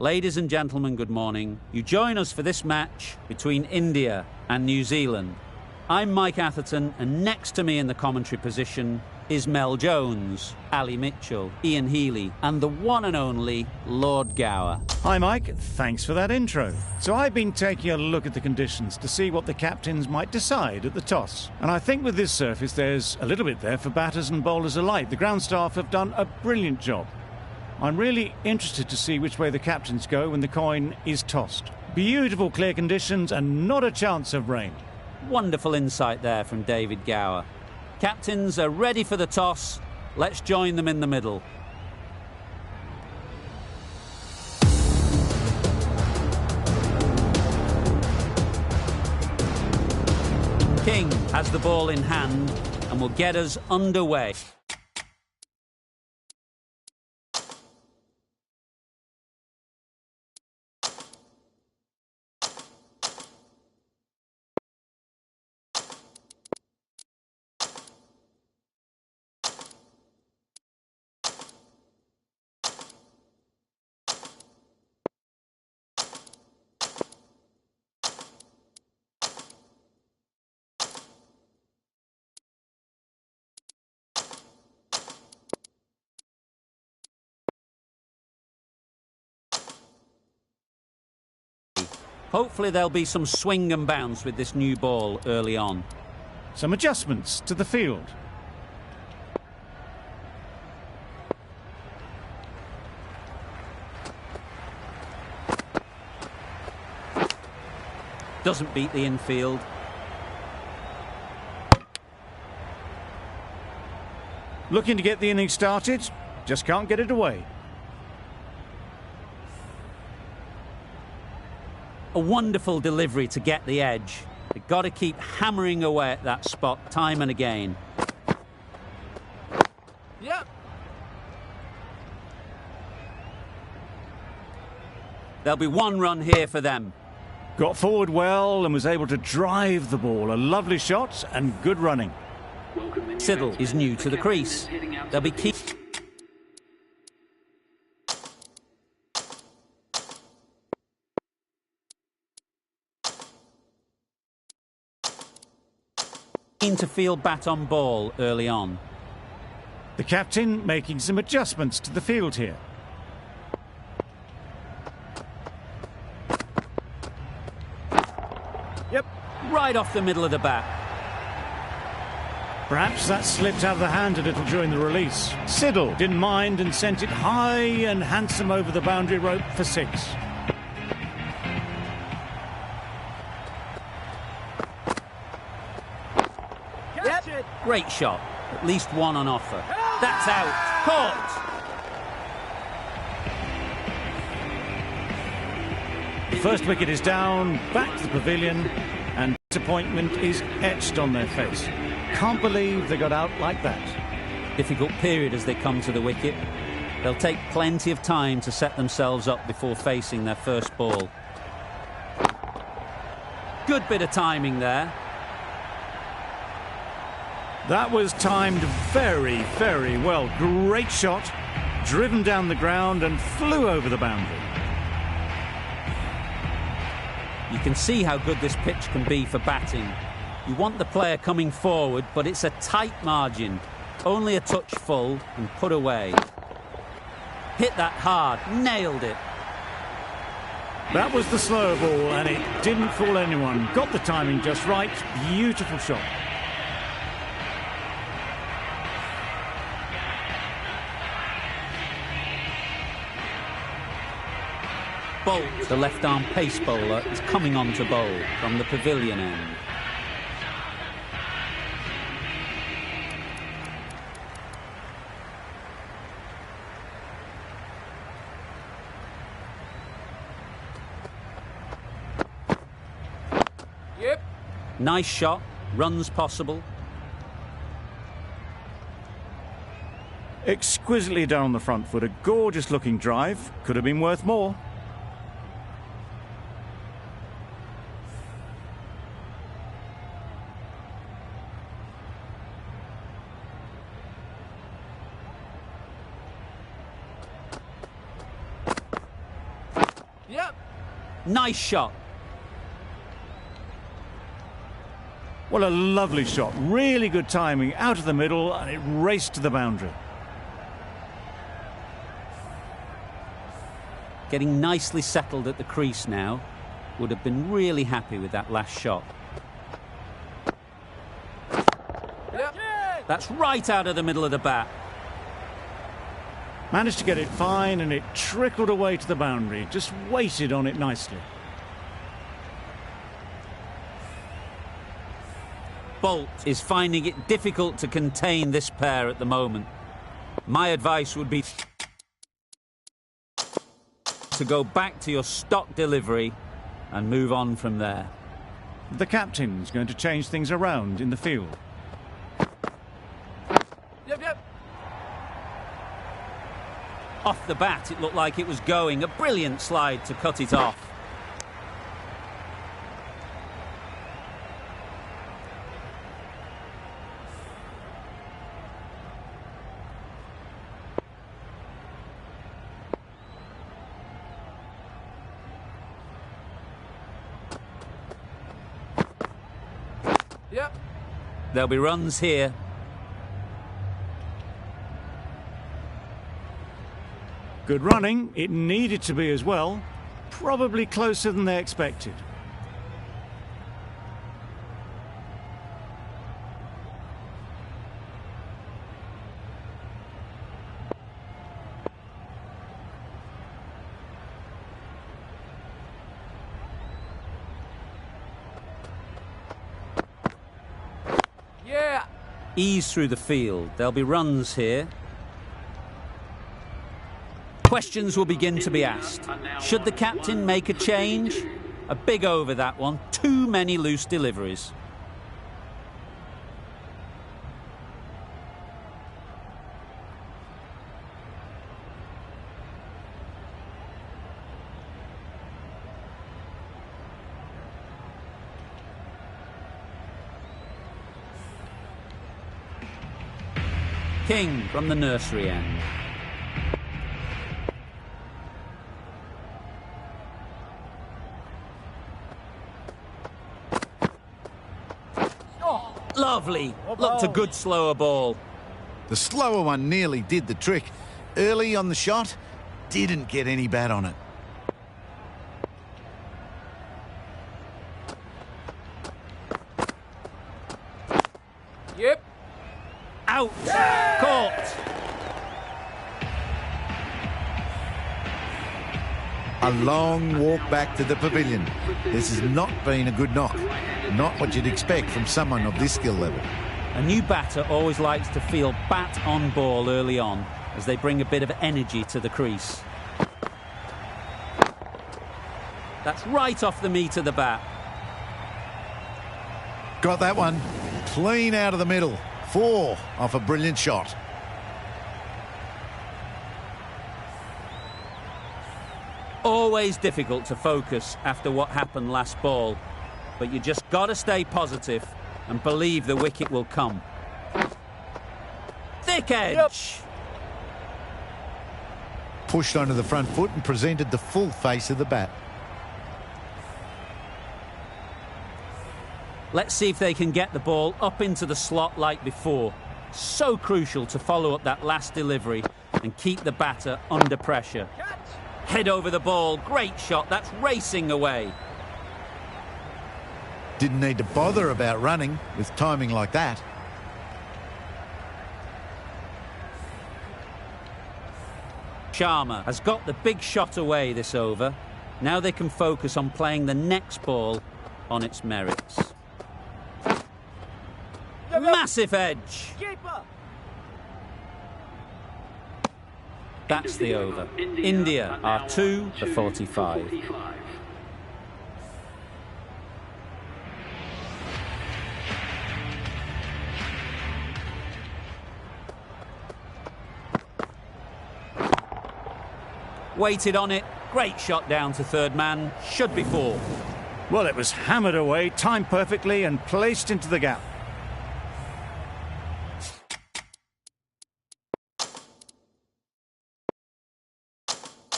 Ladies and gentlemen, good morning. You join us for this match between India and New Zealand. I'm Mike Atherton, and next to me in the commentary position is Mel Jones, Ali Mitchell, Ian Healy, and the one and only Lord Gower. Hi Mike, thanks for that intro. So I've been taking a look at the conditions to see what the captains might decide at the toss. And I think with this surface there's a little bit there for batters and bowlers alike. The ground staff have done a brilliant job. I'm really interested to see which way the captains go when the coin is tossed. Beautiful clear conditions and not a chance of rain. Wonderful insight there from David Gower. Captains are ready for the toss. Let's join them in the middle. King has the ball in hand and will get us underway. Hopefully there'll be some swing and bounce with this new ball early on. Some adjustments to the field. Doesn't beat the infield. Looking to get the innings started, just can't get it away. A wonderful delivery to get the edge. They've got to keep hammering away at that spot time and again. Yeah. There'll be one run here for them. Got forward well and was able to drive the ball. A lovely shot and good running. Siddle is new to the crease. They'll be keen to field bat on ball early on. The captain making some adjustments to the field here. Yep, right off the middle of the bat. Perhaps that slipped out of the hand a little during the release. Siddle didn't mind and sent it high and handsome over the boundary rope for 6. Great shot. At least one on offer. That's out. Caught. The first wicket is down, back to the pavilion, and disappointment is etched on their face. Can't believe they got out like that. Difficult period as they come to the wicket. They'll take plenty of time to set themselves up before facing their first ball. Good bit of timing there. That was timed very, very well. Great shot, driven down the ground and flew over the boundary. You can see how good this pitch can be for batting. You want the player coming forward, but it's a tight margin. Only a touch full and put away. Hit that hard, nailed it. That was the slower ball and it didn't fool anyone. Got the timing just right. Beautiful shot. Bolt, the left-arm pace bowler, is coming on to bowl from the pavilion end. Yep. Nice shot, runs possible. Exquisitely down the front foot, a gorgeous looking drive. Could have been worth more. Yep. Nice shot. Well, a lovely shot. Really good timing. Out of the middle, and it raced to the boundary. Getting nicely settled at the crease now. Would have been really happy with that last shot. Yep. That's right out of the middle of the bat. Managed to get it fine, and it trickled away to the boundary. Just waited on it nicely. Bolt is finding it difficult to contain this pair at the moment. My advice would be to go back to your stock delivery and move on from there. The captain's going to change things around in the field. Yep. Off the bat, it looked like it was going. A brilliant slide to cut it off. Yep. There'll be runs here. Good running. It needed to be as well. Probably closer than they expected. Yeah. Ease through the field. There'll be runs here. Questions will begin to be asked. Should the captain make a change? A big over, that one. Too many loose deliveries. King from the nursery end. Lovely. Looked a good slower ball. The slower one nearly did the trick. Early on the shot, didn't get any bat on it. Yep. Out. Yeah! Caught. A long walk back to the pavilion. This has not been a good knock. Not what you'd expect from someone of this skill level. A new batter always likes to feel bat on ball early on, as they bring a bit of energy to the crease. That's right off the meat of the bat. Got that one. Clean out of the middle. 4 off a brilliant shot. Always difficult to focus after what happened last ball, but you just got to stay positive and believe the wicket will come. Thick edge. Yep. Pushed onto the front foot and presented the full face of the bat. Let's see if they can get the ball up into the slot like before. So crucial to follow up that last delivery and keep the batter under pressure. Head over the ball. Great shot. That's racing away. Didn't need to bother about running with timing like that. Sharma has got the big shot away this over. Now they can focus on playing the next ball on its merits. Massive edge. That's the over. India are 2 for 45. Waited on it. Great shot down to third man. Should be 4. Well, it was hammered away, timed perfectly and placed into the gap.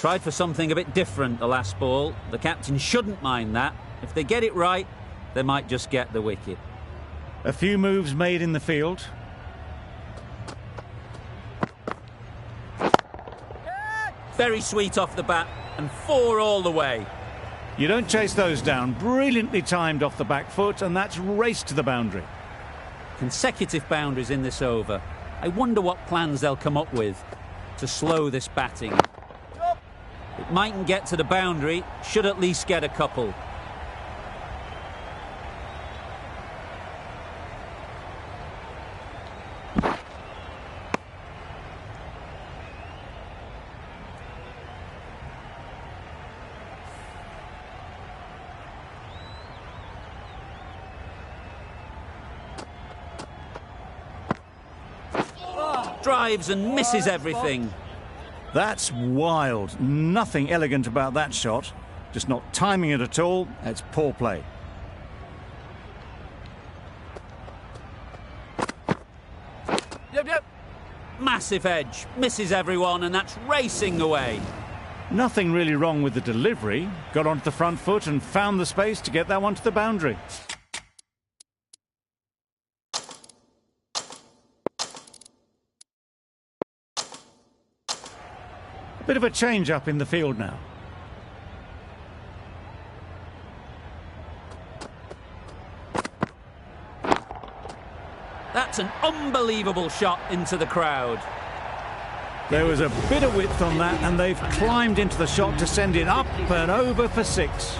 Tried for something a bit different the last ball. The captain shouldn't mind that. If they get it right, they might just get the wicket. A few moves made in the field. Very sweet off the bat, and 4 all the way. You don't chase those down. Brilliantly timed off the back foot, and that's raced to the boundary. Consecutive boundaries in this over. I wonder what plans they'll come up with to slow this batting. It mightn't get to the boundary, should at least get a couple. Drives and misses everything. That's wild. Nothing elegant about that shot. Just not timing it at all. It's poor play. Yep. Massive edge. Misses everyone, and that's racing away. Nothing really wrong with the delivery. Got onto the front foot and found the space to get that one to the boundary. Bit of a change-up in the field now. That's an unbelievable shot into the crowd. There was a bit of width on that, and they've climbed into the shot to send it up and over for 6.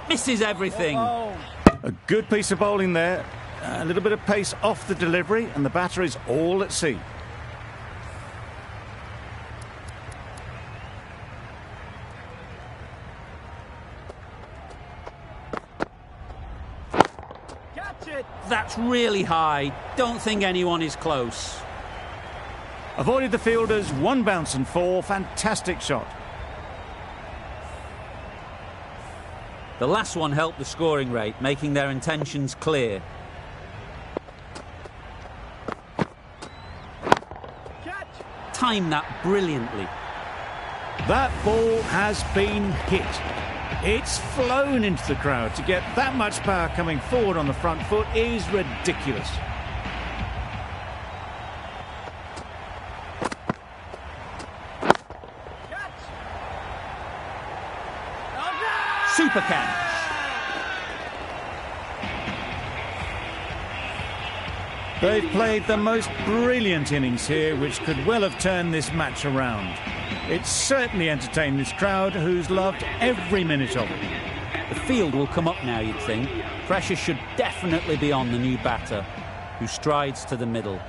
Misses everything. A good piece of bowling there. A little bit of pace off the delivery, and the batter is all at sea. Catch it. That's really high. Don't think anyone is close. Avoided the fielders, 1 bounce and 4. Fantastic shot. The last one helped the scoring rate, making their intentions clear. Catch. Timed that brilliantly. That ball has been hit. It's flown into the crowd. To get that much power coming forward on the front foot is ridiculous. Super catch. They've played the most brilliant innings here, which could well have turned this match around. It's certainly entertained this crowd, who's loved every minute of it. The field will come up now, you'd think. Pressure should definitely be on the new batter, who strides to the middle.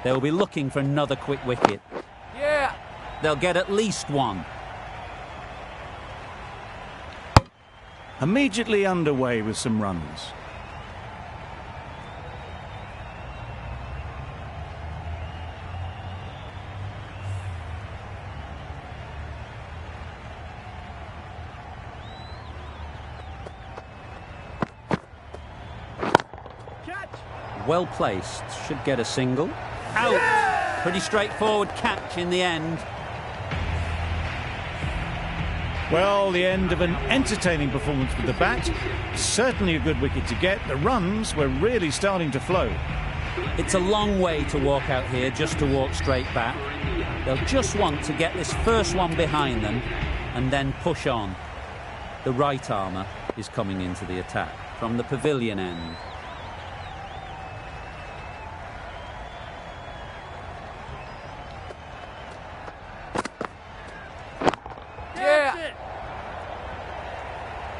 They'll be looking for another quick wicket. Yeah! They'll get at least 1. Immediately underway with some runs. Catch. Well placed. Should get a single. Out! Yeah! Pretty straightforward catch in the end. Well, the end of an entertaining performance with the bat. Certainly a good wicket to get. The runs were really starting to flow. It's a long way to walk out here just to walk straight back. They'll just want to get this first one behind them and then push on. The right armour is coming into the attack from the pavilion end.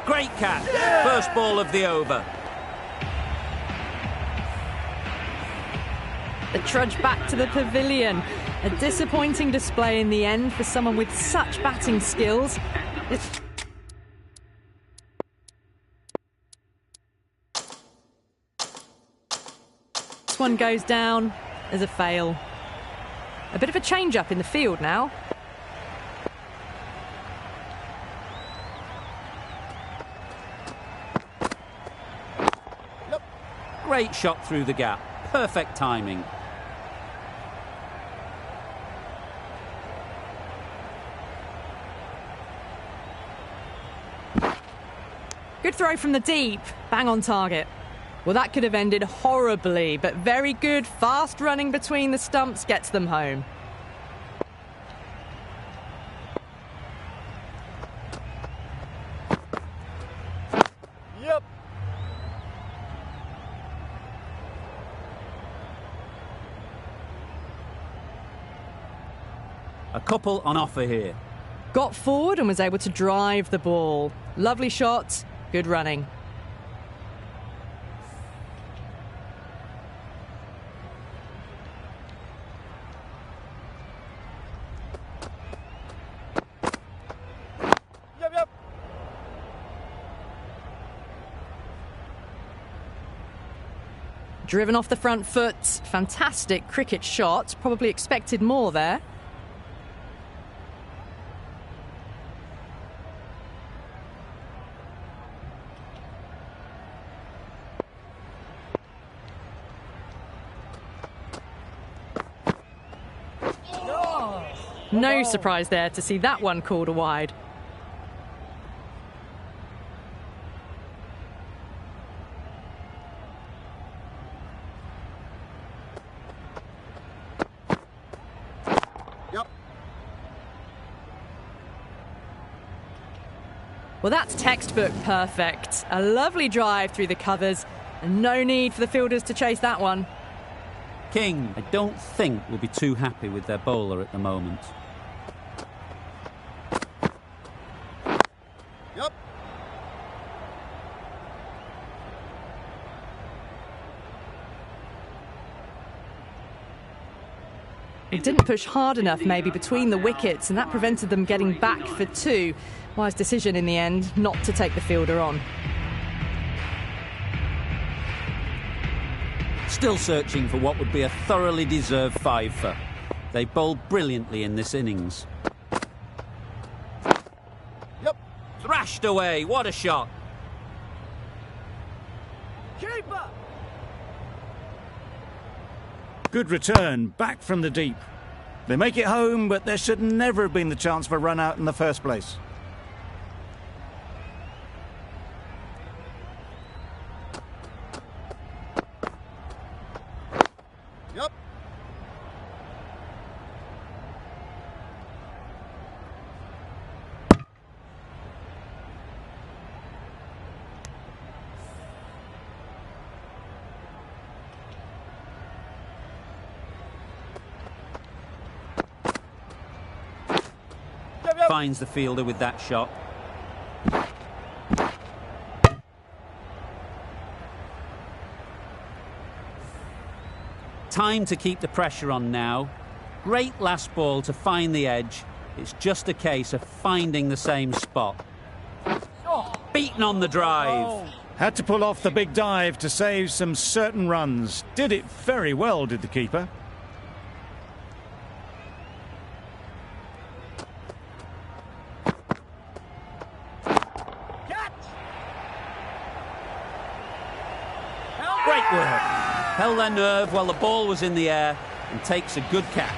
Great catch. Yeah! First ball of the over. The trudge back to the pavilion. A disappointing display in the end for someone with such batting skills. This one goes down as a fail. A bit of a change-up in the field now. Great shot through the gap. Perfect timing. Good throw from the deep. Bang on target. Well, that could have ended horribly, but very good, fast running between the stumps gets them home. Yep. A couple on offer here. Got forward and was able to drive the ball. Lovely shot, good running. Yep. Driven off the front foot. Fantastic cricket shot. Probably expected more there. No surprise there to see that one called a wide. Yep. Well, that's textbook perfect. A lovely drive through the covers, and no need for the fielders to chase that one. King, I don't think, will be too happy with their bowler at the moment. Yep. He didn't push hard enough maybe between the wickets, and that prevented them getting back for two. Wise decision in the end not to take the fielder on. Still searching for what would be a thoroughly deserved five-for. They bowled brilliantly in this innings. Yep. Thrashed away, what a shot. Keeper! Good return, back from the deep. They make it home, but there should never have been the chance for a run out in the first place. Yep. Finds the fielder with that shot. Time to keep the pressure on now. Great last ball to find the edge. It's just a case of finding the same spot. Beaten on the drive. Had to pull off the big dive to save some certain runs. Did it very well, did the keeper. Great work. Held their nerve while the ball was in the air and takes a good catch.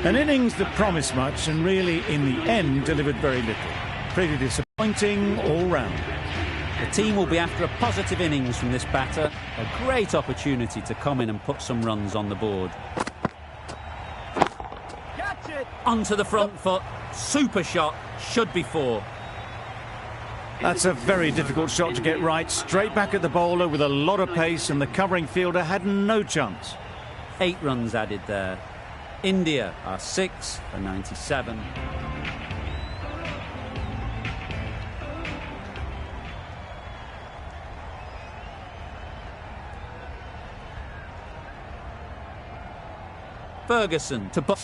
An innings that promised much and really, in the end, delivered very little. Pretty disappointing all round. The team will be after a positive innings from this batter. A great opportunity to come in and put some runs on the board. Catch it! Onto the front foot. Super shot. Should be four. That's a very difficult shot to get right. Straight back at the bowler with a lot of pace, and the covering fielder had no chance. 8 runs added there. India are 6 for 97. Ferguson to put...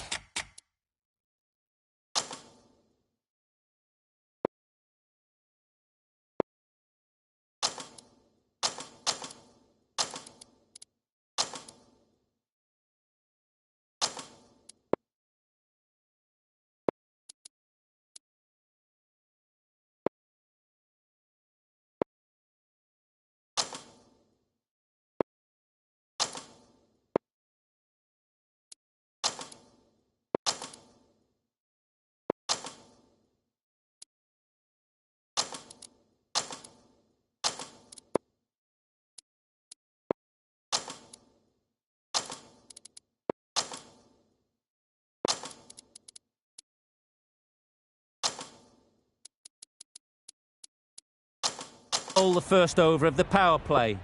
All the first over of the power play.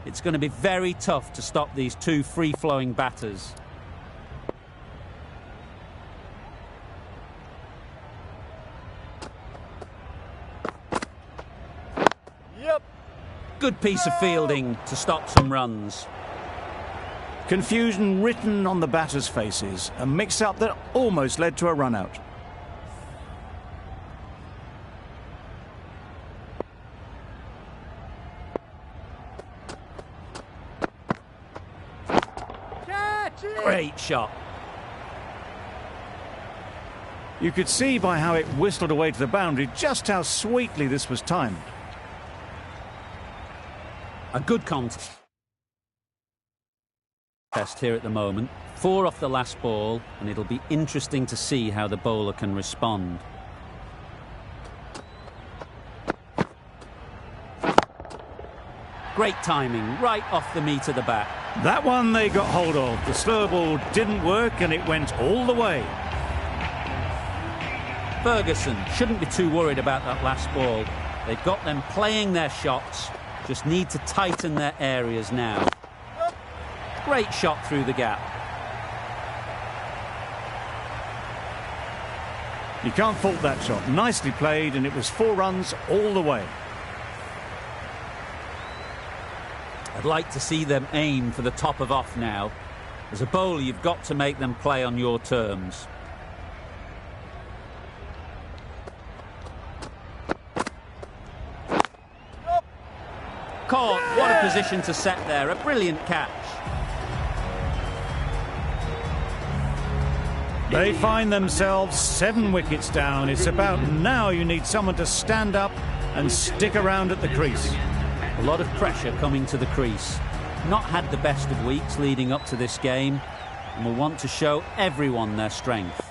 It's going to be very tough to stop these two free-flowing batters. Yep. Good piece of fielding to stop some runs. Confusion written on the batters' faces. A mix-up that almost led to a run-out. Great shot. You could see by how it whistled away to the boundary just how sweetly this was timed. A good contest here at the moment. 4 off the last ball, and it'll be interesting to see how the bowler can respond. Great timing, right off the meat of the bat. That one they got hold of. The slow ball didn't work and it went all the way. Ferguson shouldn't be too worried about that last ball. They've got them playing their shots, just need to tighten their areas now. Great shot through the gap. You can't fault that shot. Nicely played, and it was 4 runs all the way. I'd like to see them aim for the top of off now. As a bowler, you've got to make them play on your terms. Caught. What a position to set there. A brilliant catch. They find themselves 7 wickets down. It's about now you need someone to stand up and stick around at the crease. A lot of pressure coming to the crease. Not had the best of weeks leading up to this game, and will want to show everyone their strength.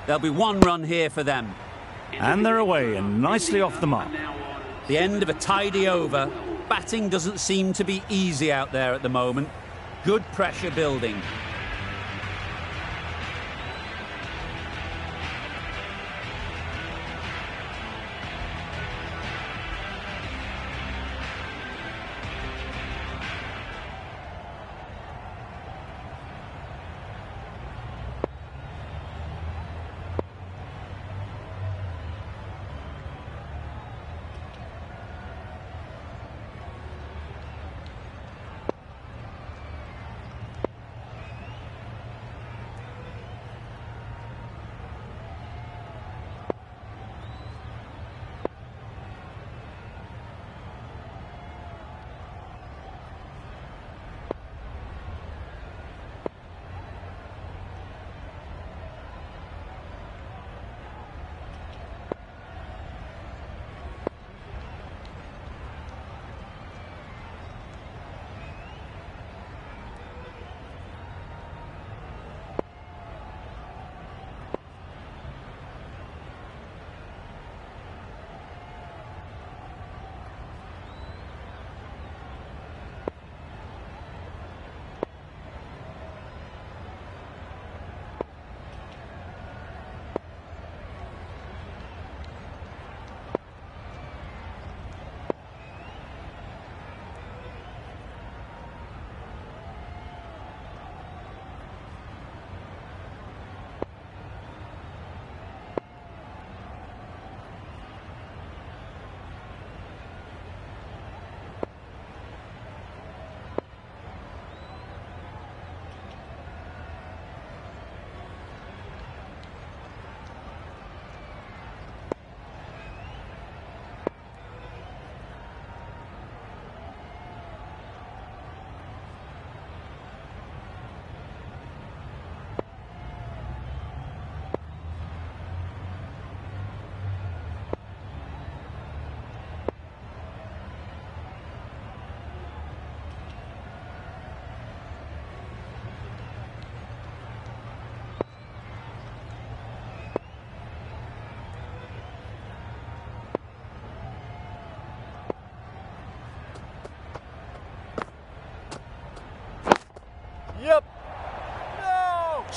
There'll be 1 run here for them. And they're away and nicely off the mark. The end of a tidy over. Batting doesn't seem to be easy out there at the moment. Good pressure building.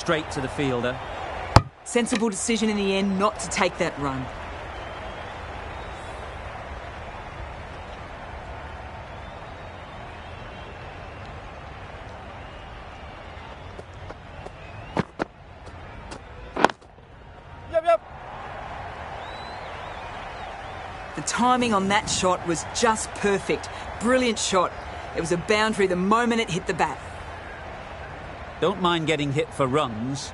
straight to the fielder. Sensible decision in the end not to take that run. The timing on that shot was just perfect. Brilliant shot. It was a boundary the moment it hit the bat. Don't mind getting hit for runs.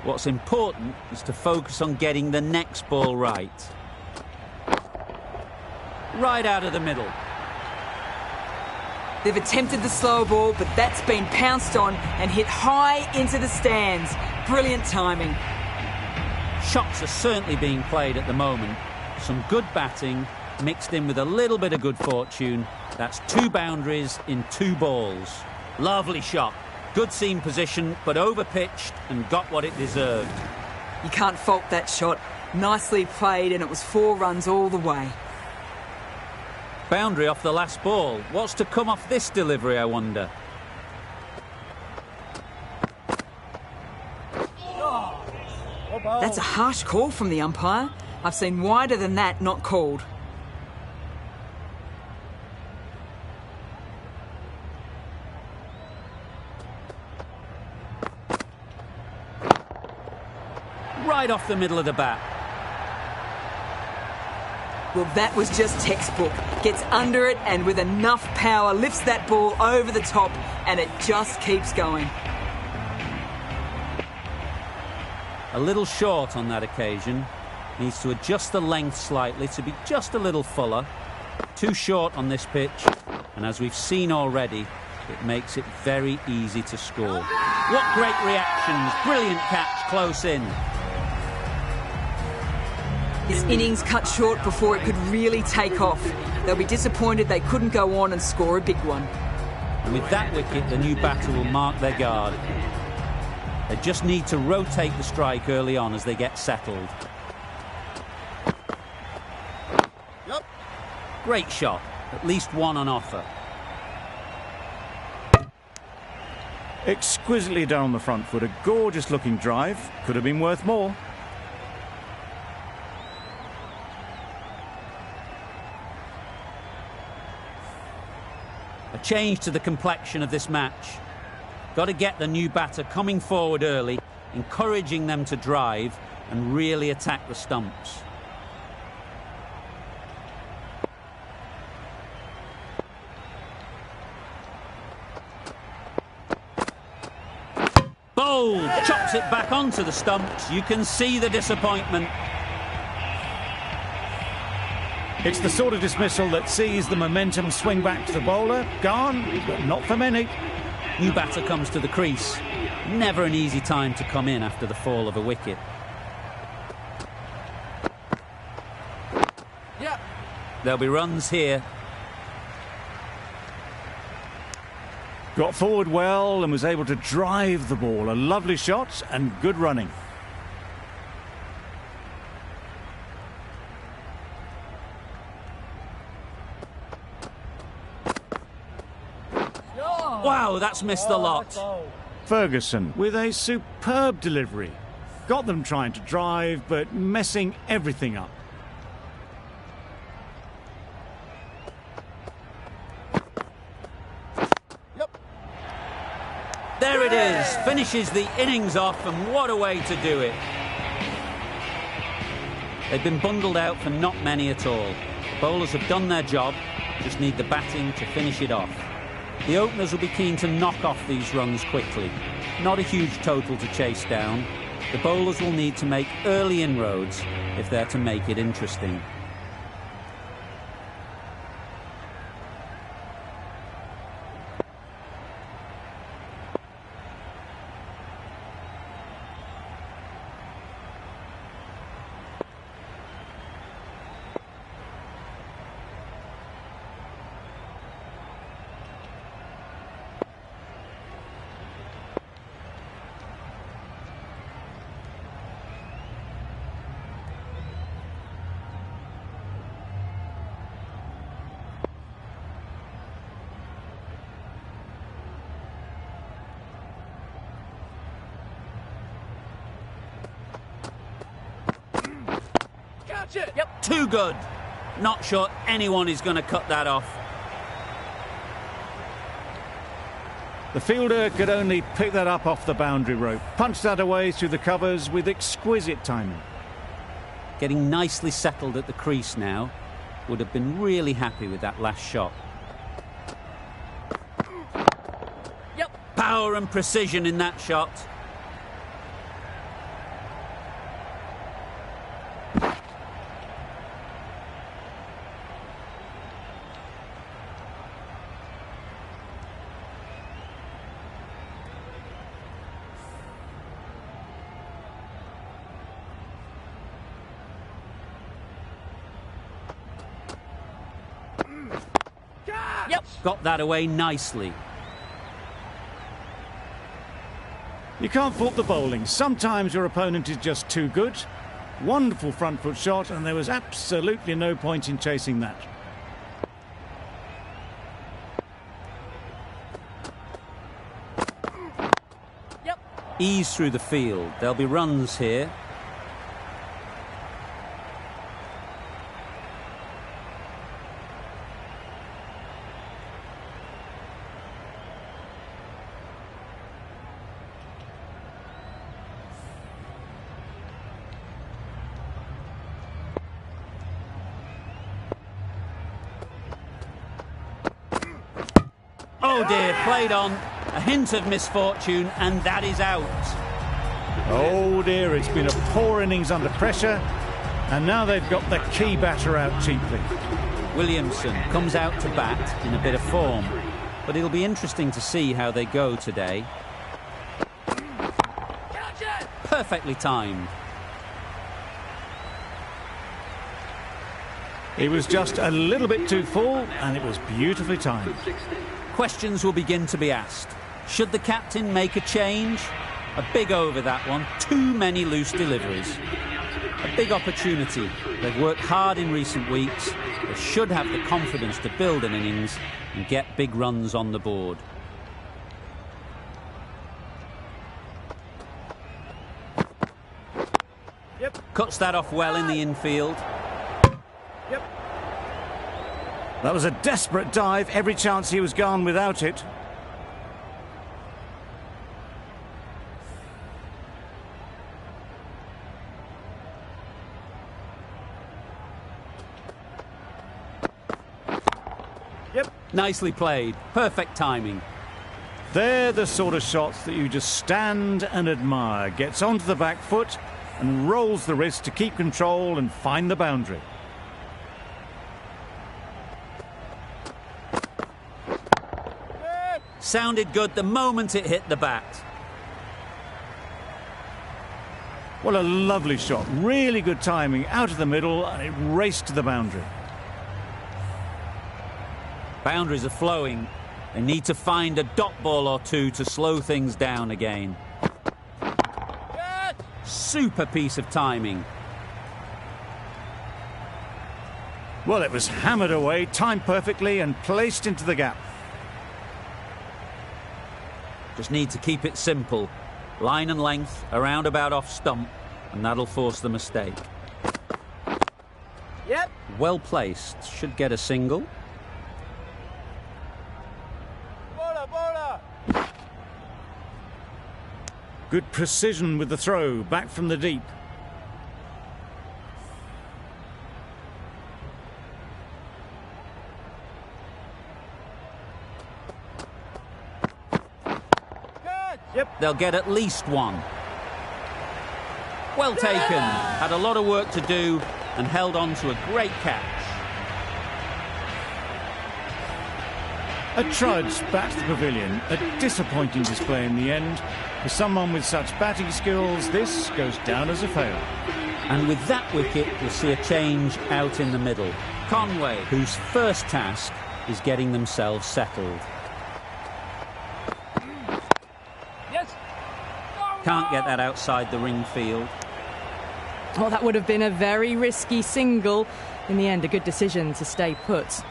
What's important is to focus on getting the next ball right. Right out of the middle. They've attempted the slower ball, but that's been pounced on and hit high into the stands. Brilliant timing. Shots are certainly being played at the moment. Some good batting, mixed in with a little bit of good fortune. That's 2 boundaries in 2 balls. Lovely shot. Good seam position, but over-pitched and got what it deserved. You can't fault that shot. Nicely played, and it was 4 runs all the way. Boundary off the last ball. What's to come off this delivery, I wonder? That's a harsh call from the umpire. I've seen wider than that not called. Right off the middle of the bat. Well, that was just textbook. Gets under it and with enough power lifts that ball over the top and it just keeps going. A little short on that occasion. Needs to adjust the length slightly to be just a little fuller. Too short on this pitch. And as we've seen already, it makes it very easy to score. What great reactions. Brilliant catch close in. His innings cut short before it could really take off. They'll be disappointed they couldn't go on and score a big one. And with that wicket, the new batter will mark their guard. They just need to rotate the strike early on as they get settled. Yep. Great shot. At least one on offer. Exquisitely down the front foot. A gorgeous looking drive. Could have been worth more. A change to the complexion of this match. Got to get the new batter coming forward early, encouraging them to drive and really attack the stumps. Bold! Chops it back onto the stumps. You can see the disappointment. It's the sort of dismissal that sees the momentum swing back to the bowler. Gone, but not for many. New batter comes to the crease. Never an easy time to come in after the fall of a wicket. Yeah. There'll be runs here. Got forward well and was able to drive the ball. A lovely shot and good running. Wow, that's missed the lot. Ferguson with a superb delivery. Got them trying to drive, but messing everything up. Yep. There it is. Finishes the innings off, and what a way to do it. They've been bundled out for not many at all. Bowlers have done their job, just need the batting to finish it off. The openers will be keen to knock off these runs quickly. Not a huge total to chase down. The bowlers will need to make early inroads if they're to make it interesting. Yep, too good. Not sure anyone is going to cut that off. The fielder could only pick that up off the boundary rope, punch that away through the covers with exquisite timing. Getting nicely settled at the crease now. Would have been really happy with that last shot. Yep, power and precision in that shot. Yep, got that away nicely. You can't fault the bowling. Sometimes your opponent is just too good. Wonderful front foot shot, and there was absolutely no point in chasing that. Yep. Ease through the field. There'll be runs here. Oh dear, played on. A hint of misfortune, and that is out. Oh dear, it's been a poor innings under pressure, and now they've got the key batter out cheaply. Williamson comes out to bat in a bit of form, but it'll be interesting to see how they go today. Perfectly timed. He was just a little bit too full, and it was beautifully timed. Questions will begin to be asked. Should the captain make a change? A big over that one. Too many loose deliveries. A big opportunity. They've worked hard in recent weeks. They should have the confidence to build an innings and get big runs on the board. Yep. Cuts that off well in the infield. Yep. That was a desperate dive. Every chance he was gone without it. Yep. Nicely played. Perfect timing. They're the sort of shots that you just stand and admire. Gets onto the back foot and rolls the wrist to keep control and find the boundary. Sounded good the moment it hit the bat. What a lovely shot. Really good timing. Out of the middle, and it raced to the boundary. Boundaries are flowing. They need to find a dot ball or two to slow things down again. Super piece of timing. Well, it was hammered away, timed perfectly, and placed into the gap. Just need to keep it simple. Line and length, around about off stump, and that'll force the mistake. Yep. Well placed. Should get a single. Good precision with the throw, back from the deep. Yep. They'll get at least one. Well taken. Had a lot of work to do and held on to a great catch. A trudge back to the pavilion. A disappointing display in the end. For someone with such batting skills, this goes down as a fail. And with that wicket, we'll see a change out in the middle. Conway, whose first task is getting themselves settled. Can't get that outside the ring field. Oh, that would have been a very risky single. In the end, a good decision to stay put.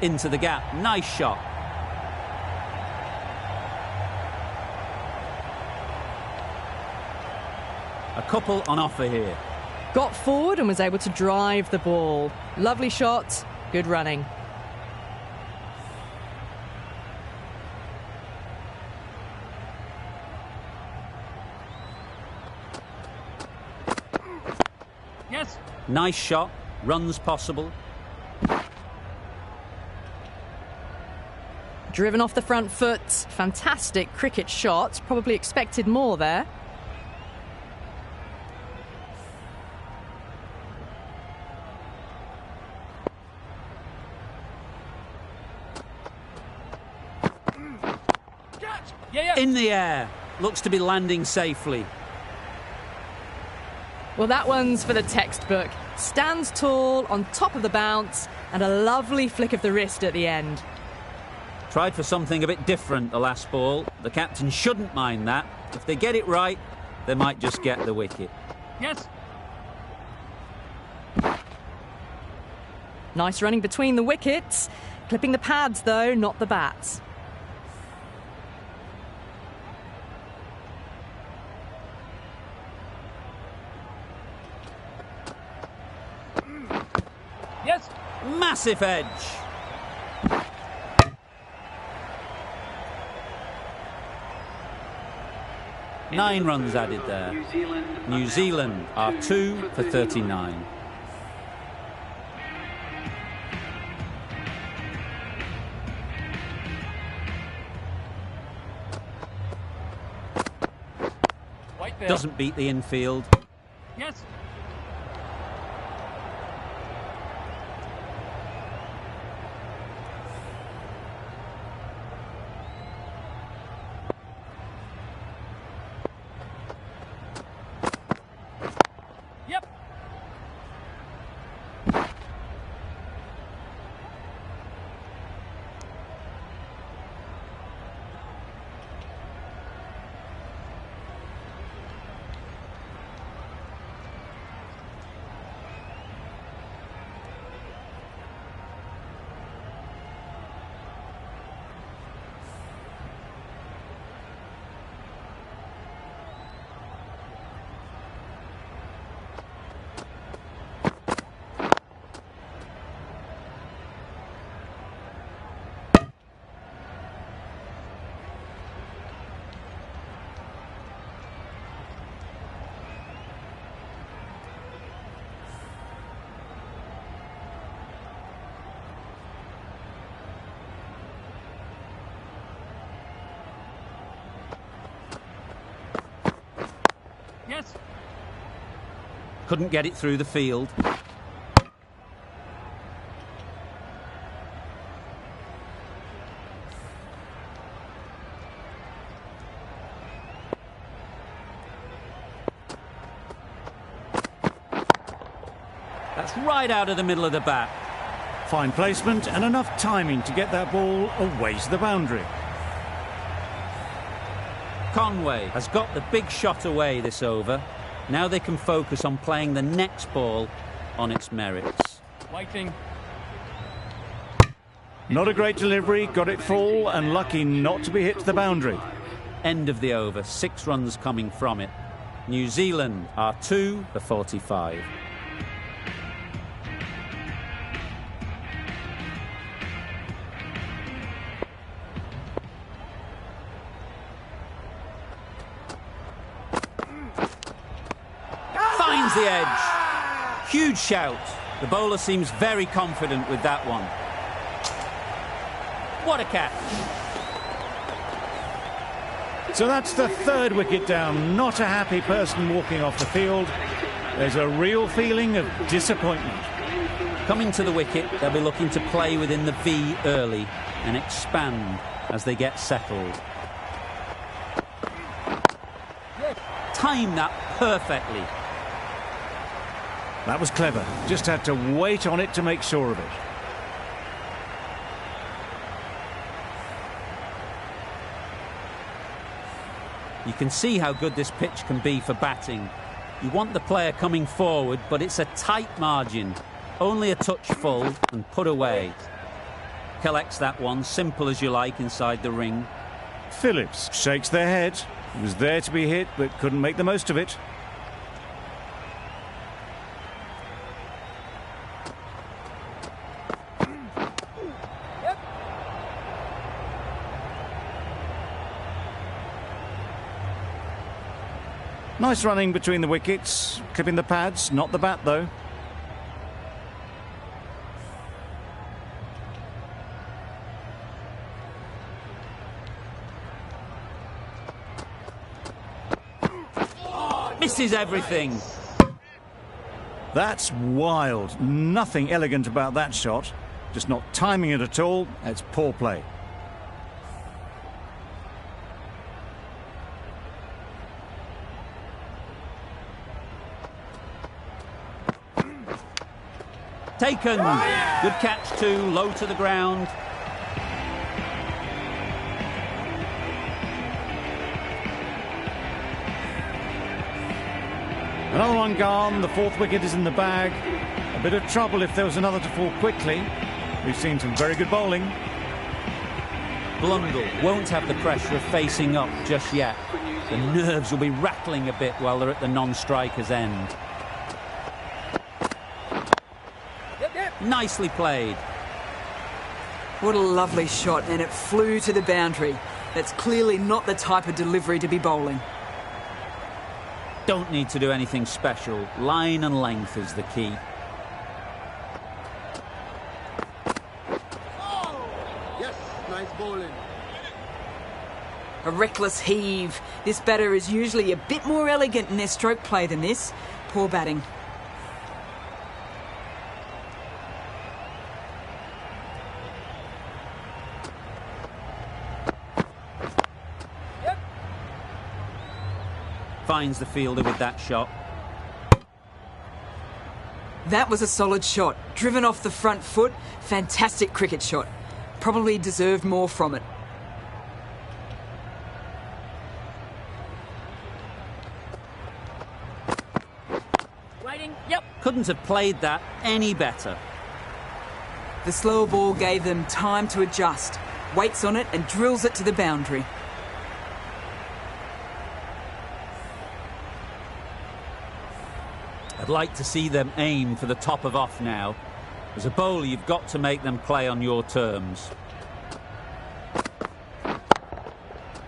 into the gap. Nice shot. A couple on offer here. Got forward and was able to drive the ball. Lovely shot, good running. Yes. Nice shot, runs possible. Driven off the front foot, fantastic cricket shot. Probably expected more there. In the air, looks to be landing safely. Well, that one's for the textbook. Stands tall on top of the bounce and a lovely flick of the wrist at the end. Tried for something a bit different the last ball. The captain shouldn't mind that. If they get it right, they might just get the wicket. Yes. Nice running between the wickets. Clipping the pads, though, not the bats. Yes. Massive edge. Nine runs added there. New Zealand are 2 for 39. Doesn't beat the infield. Yes. Yep. Yes. Couldn't get it through the field. That's right out of the middle of the bat. Fine placement and enough timing to get that ball away to the boundary. Conway has got the big shot away this over. Now they can focus on playing the next ball on its merits. Waiting. Not a great delivery, got it full and lucky not to be hit to the boundary. End of the over, 6 runs coming from it. New Zealand are 2 for 45. Finds the edge. Huge shout. The bowler seems very confident with that one. What a catch. So that's the third wicket down. Not a happy person walking off the field. There's a real feeling of disappointment. Coming to the wicket, they'll be looking to play within the V early and expand as they get settled. Time that perfectly. That was clever. Just had to wait on it to make sure of it. You can see how good this pitch can be for batting. You want the player coming forward, but it's a tight margin. Only a touch full and put away. collects that one, simple as you like, inside the ring. Phillips shakes their head. He was there to be hit, but couldn't make the most of it. Nice running between the wickets, clipping the pads, not the bat though. Misses everything. That's wild. Nothing elegant about that shot. Just not timing it at all. It's poor play. Taken. Good catch too, low to the ground. Another one gone. The fourth wicket is in the bag. A bit of trouble if there was another to fall quickly. We've seen some very good bowling. Blundell won't have the pressure of facing up just yet. The nerves will be rattling a bit while they're at the non-striker's end. Nicely played. What a lovely shot, and it flew to the boundary. That's clearly not the type of delivery to be bowling. Don't need to do anything special. Line and length is the key. Yes, nice bowling. A reckless heave. This batter is usually a bit more elegant in their stroke play than this. Poor batting. Finds the fielder with that shot. That was a solid shot. Driven off the front foot. Fantastic cricket shot. Probably deserved more from it. Waiting. Yep. Couldn't have played that any better. The slower ball gave them time to adjust. Waits on it and drills it to the boundary. I'd like to see them aim for the top of off now. As a bowler, you've got to make them play on your terms.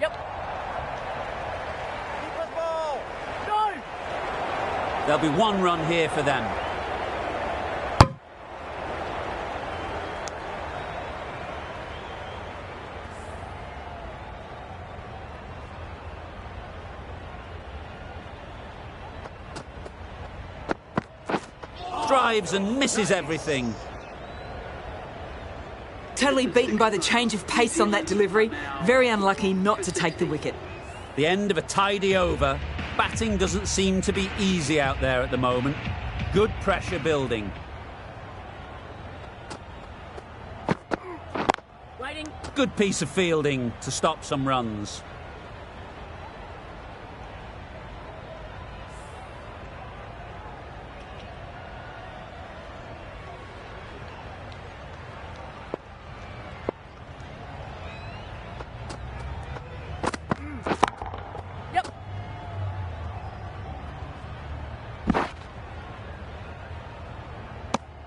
Yep. Keeper's ball. No. There'll be one run here for them. Drives and misses everything. Totally beaten by the change of pace on that delivery. Very unlucky not to take the wicket. The end of a tidy over. Batting doesn't seem to be easy out there at the moment. Good pressure building. Waiting. Good piece of fielding to stop some runs.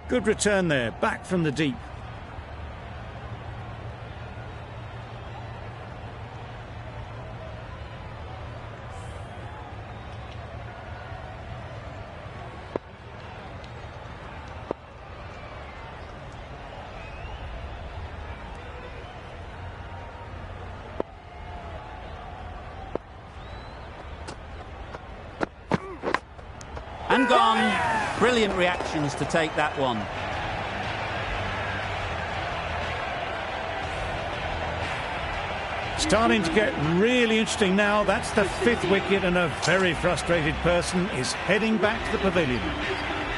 Good return there, back from the deep. And gone. Brilliant reactions to take that one. Starting to get really interesting now. That's the fifth wicket, and a very frustrated person is heading back to the pavilion.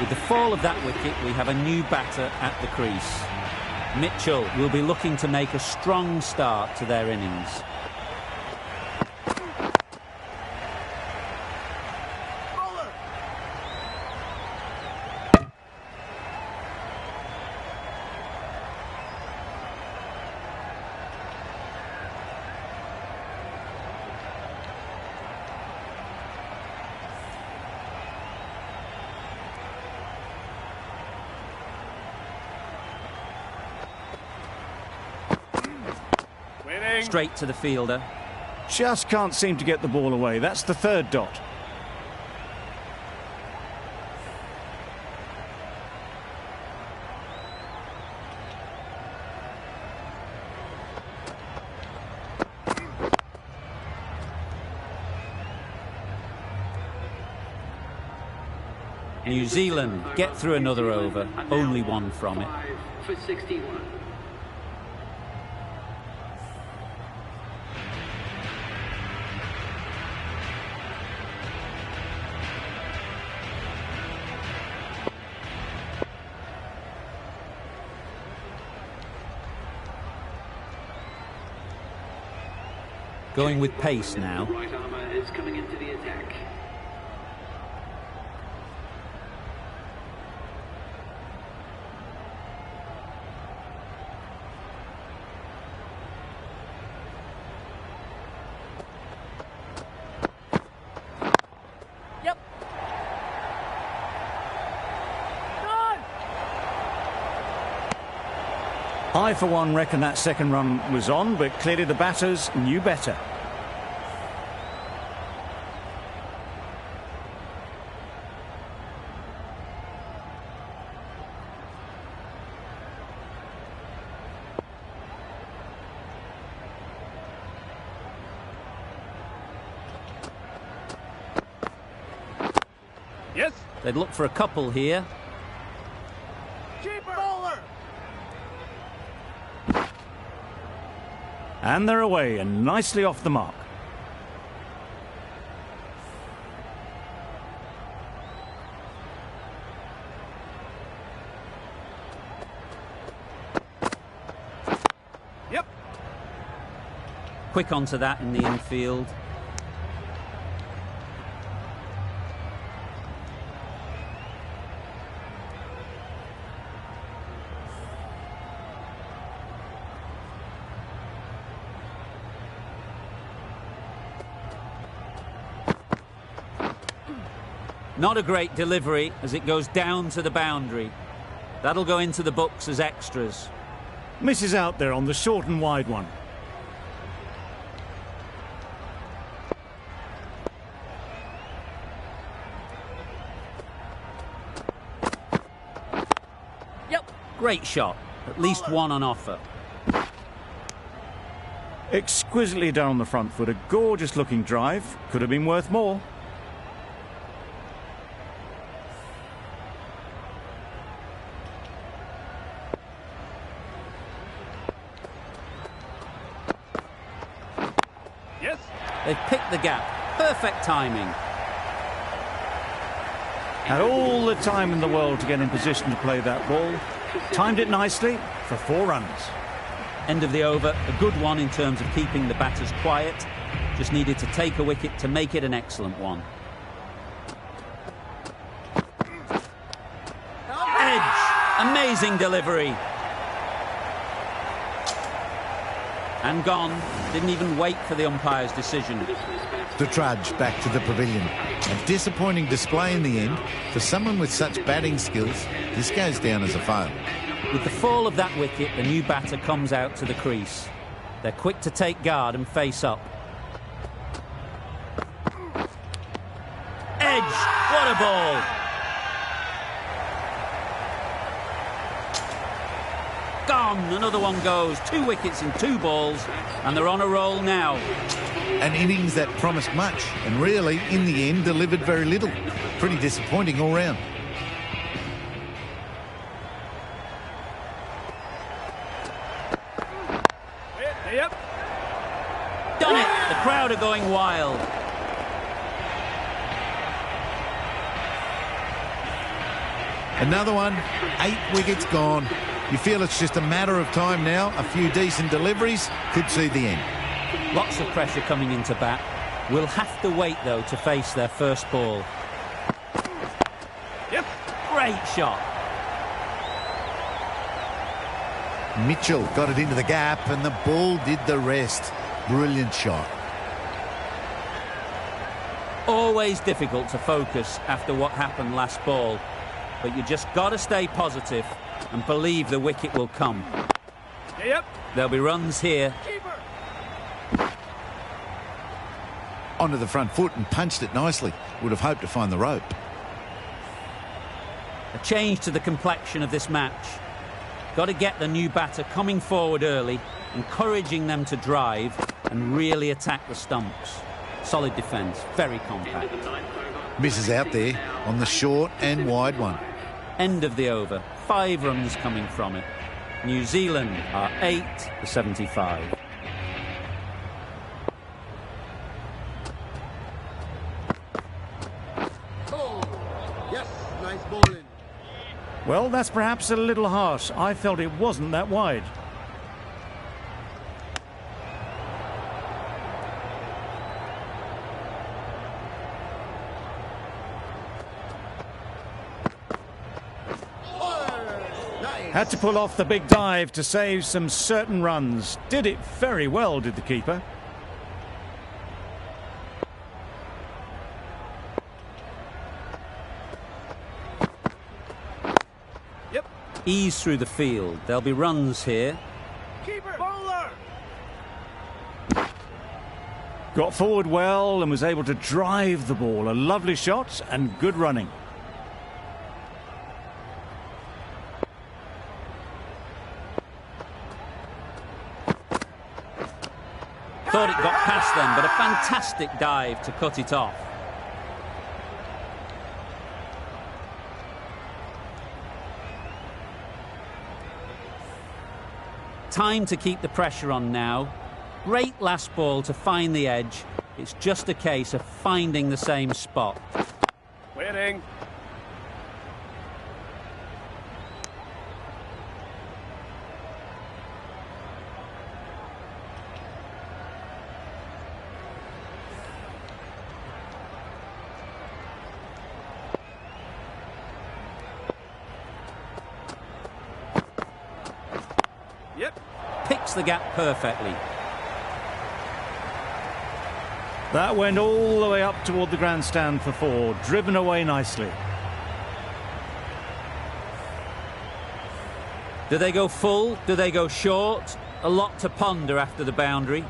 With the fall of that wicket, we have a new batter at the crease. Mitchell will be looking to make a strong start to their innings. Straight to the fielder. Just can't seem to get the ball away. That's the third dot. New Zealand get through another over, only one from it. For 61. Going with pace now. Right armour is coming into the attack. I, for one, reckon that second run was on, but clearly the batters knew better. Yes. They'd look for a couple here. Keeper. Bowler. And they're away and nicely off the mark. Yep. Quick onto that in the infield. Not a great delivery as it goes down to the boundary. That'll go into the books as extras. Misses out there on the short and wide one. Yep. Great shot. At least one on offer. Exquisitely done on the front foot. A gorgeous looking drive. Could have been worth more. Yes. They've picked the gap. Perfect timing. Had all the time in the world to get in position to play that ball. Timed it nicely for 4 runs. End of the over. A good one in terms of keeping the batters quiet. Just needed to take a wicket to make it an excellent one. Edge. Amazing delivery. And gone. Didn't even wait for the umpire's decision. To trudge back to the pavilion. A disappointing display in the end. For someone with such batting skills, this goes down as a fail. With the fall of that wicket, the new batter comes out to the crease. They're quick to take guard and face up. Edge! What a ball! Gone! Another one goes. 2 wickets in 2 balls, and they're on a roll now. An innings that promised much and really, in the end, delivered very little. Pretty disappointing all round. Yep. Done it! The crowd are going wild. Another one, 8 wickets gone. You feel it's just a matter of time now. A few decent deliveries could see the end. Lots of pressure coming into bat. Will have to wait, though, to face their first ball. Yep. Great shot. Mitchell got it into the gap and the ball did the rest. Brilliant shot. Always difficult to focus after what happened last ball. But you just got to stay positive and believe the wicket will come. Yep. There'll be runs here. Keeper. onto the front foot and punched it nicely. Would have hoped to find the rope. A change to the complexion of this match. Got to get the new batter coming forward early, encouraging them to drive and really attack the stumps. Solid defence, very compact. Misses out there on the short and wide one. End of the over, 5 runs coming from it. New Zealand are 8 for 75. Oh, yes, nice bowling. Well, that's perhaps a little harsh. I felt it wasn't that wide. Had to pull off the big dive to save some certain runs. Did it very well, did the keeper. Ease through the field. There'll be runs here. Keeper! Bowler! Got forward well and was able to drive the ball. A lovely shot and good running. Thought it got past them, but a fantastic dive to cut it off. Time to keep the pressure on now. Great last ball to find the edge. It's just a case of finding the same spot. Winning. Picks the gap perfectly. That went all the way up toward the grandstand for 4, driven away nicely. Do they go full? Do they go short? A lot to ponder after the boundary.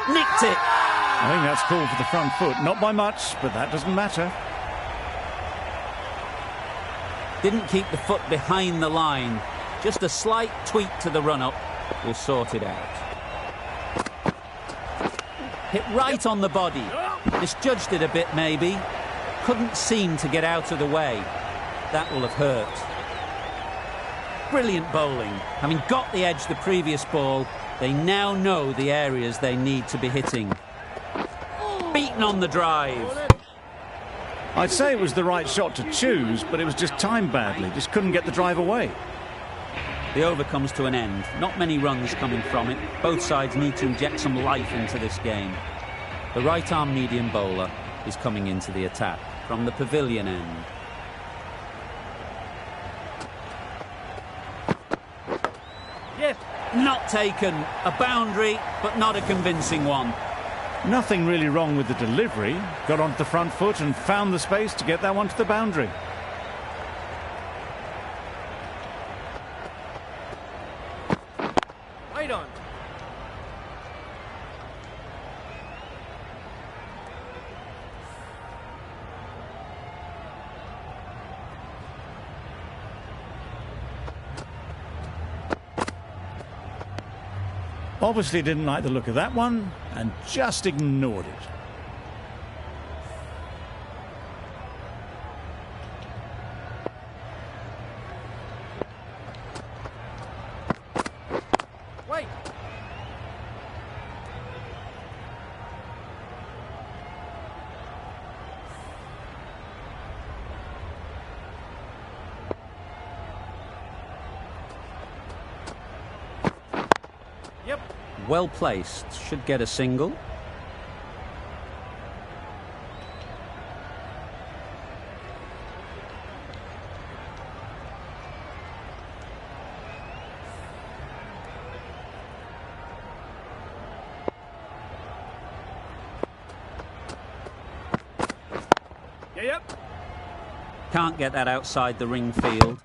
Nicked it! I think that's called for the front foot. Not by much, but that doesn't matter. Didn't keep the foot behind the line. Just a slight tweak to the run-up will sort it out. Hit right on the body. Misjudged it a bit, maybe. Couldn't seem to get out of the way. That will have hurt. Brilliant bowling. Having got the edge the previous ball, they now know the areas they need to be hitting. Beaten on the drive. I'd say it was the right shot to choose, but it was just timed badly. Just couldn't get the drive away. The over comes to an end. Not many runs coming from it. Both sides need to inject some life into this game. The right-arm medium bowler is coming into the attack from the pavilion end. Yes. Not taken. A boundary, but not a convincing one. Nothing really wrong with the delivery. Got onto the front foot and found the space to get that one to the boundary. Right on. Obviously didn't like the look of that one and just ignored it. Wait. Yep. Well placed. Should get a single. Yep. Can't get that outside the ring field.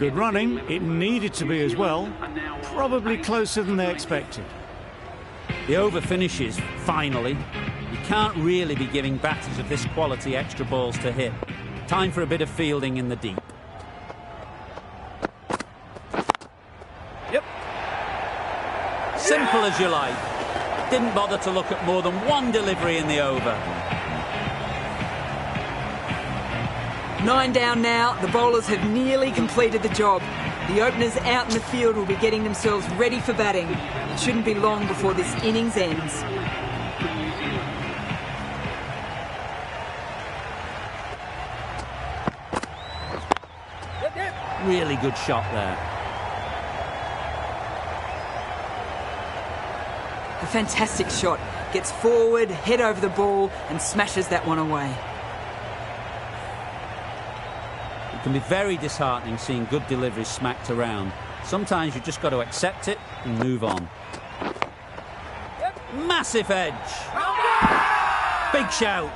Good running. It needed to be as well. Probably closer than they expected. The over finishes, finally. You can't really be giving batters of this quality extra balls to hit. Time for a bit of fielding in the deep. Yep. Simple as you like. Didn't bother to look at more than one delivery in the over. 9 down now. The bowlers have nearly completed the job. The openers out in the field will be getting themselves ready for batting. It shouldn't be long before this innings ends. Really good shot there. A fantastic shot. Gets forward, head over the ball and smashes that one away. It can be very disheartening seeing good deliveries smacked around. Sometimes you've just got to accept it and move on. Massive edge. Big shout.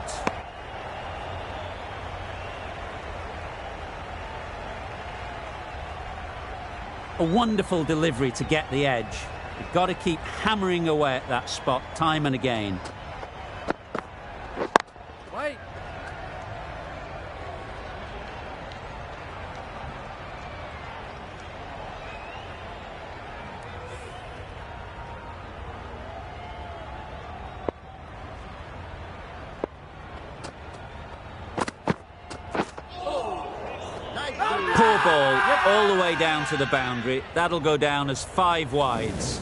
A wonderful delivery to get the edge. You've got to keep hammering away at that spot time and again. Wait. Poor ball, all the way down to the boundary. That'll go down as 5 wides.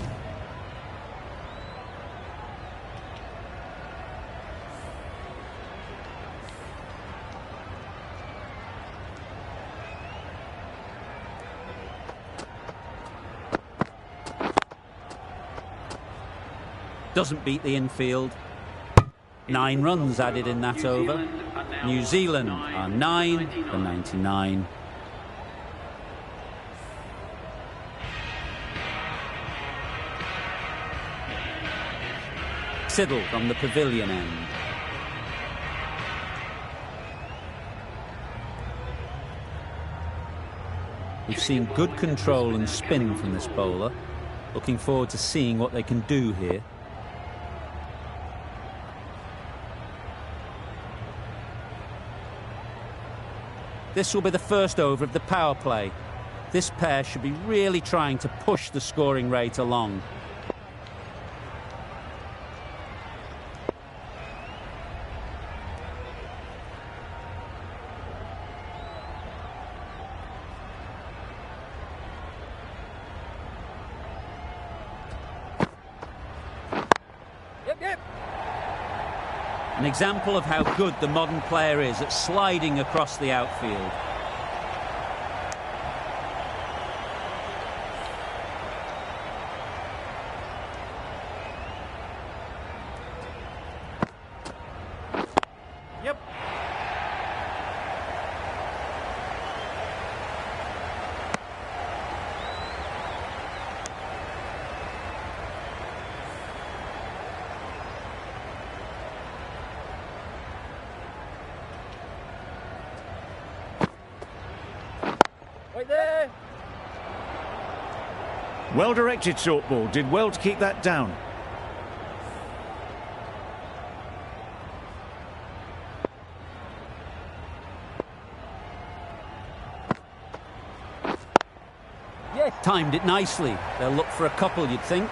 Doesn't beat the infield. 9 runs added in that over. New Zealand are 9 for 99. Siddle from the pavilion end. We've seen good control and spin from this bowler. Looking forward to seeing what they can do here. This will be the first over of the power play. This pair should be really trying to push the scoring rate along. Yep. An example of how good the modern player is at sliding across the outfield. Yep. Right there. Well-directed short ball. Did well to keep that down. Timed it nicely. They'll look for a couple, you'd think.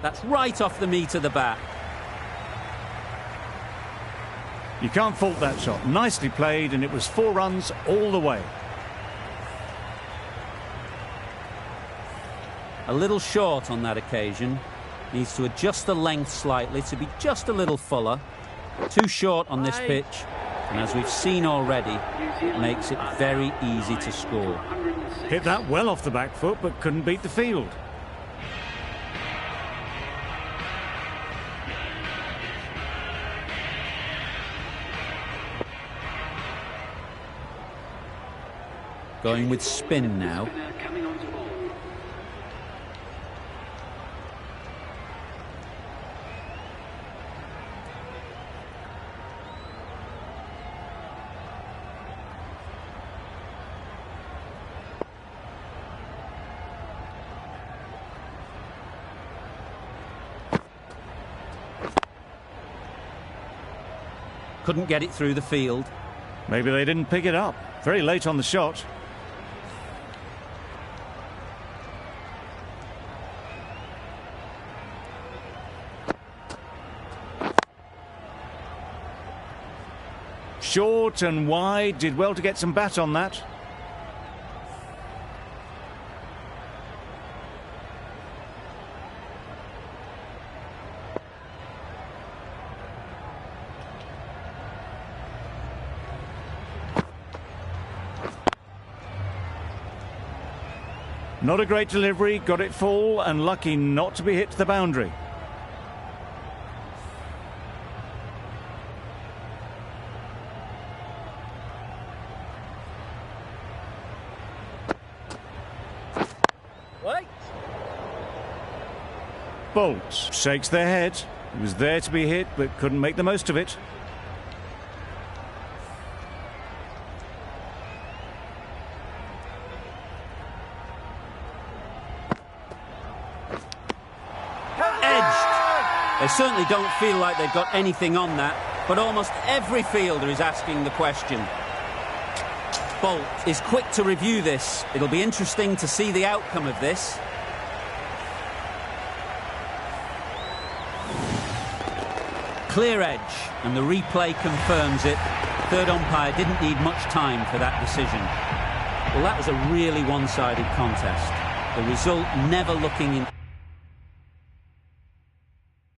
That's right off the meat of the bat. You can't fault that shot. Nicely played, and it was 4 runs all the way. A little short on that occasion. Needs to adjust the length slightly to be just a little fuller. Too short on this pitch, and as we've seen already, it makes it very easy to score. Hit that well off the back foot, but couldn't beat the field. Going with spin now. Spinner coming on to bowl. Couldn't get it through the field. Maybe they didn't pick it up. Very late on the shot. Short and wide. Did well to get some bat on that. Not a great delivery, got it full and lucky not to be hit to the boundary. Wait. Bolt shakes their head. He was there to be hit but couldn't make the most of it. They certainly don't feel like they've got anything on that, but almost every fielder is asking the question. Bolt is quick to review this. It'll be interesting to see the outcome of this. Clear edge, and the replay confirms it. Third umpire didn't need much time for that decision. Well, that was a really one-sided contest. The result never looking in...